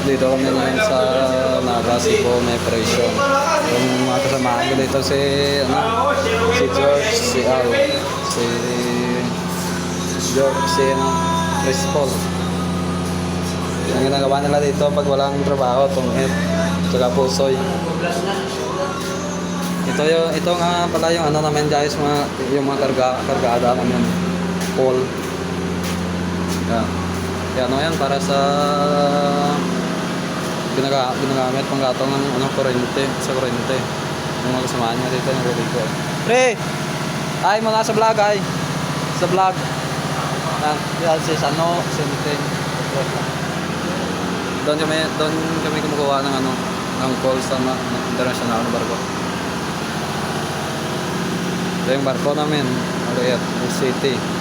dito kami ngayon sa Naga, Cebu, may operation. Yung mga kasamaan ko dito si George, si Al, si George, si Chris Paul. Ang ginagawa nila dito pag walang trabaho, tungit, tsaka pusoy. Ito nga pala yung namin guys, yung mga kargada namin, Paul. Yan yan para sa ginagamit pang gatong ng kuryente, sa kuryente. Yung mga kasamaan niya dito ng dito. Pre! Ay mga sa vlog ay. Sa vlog. Yan si Sano, Sinting. Doon kami kumukuha ng call sa international na barko. Ito yung barko namin, City.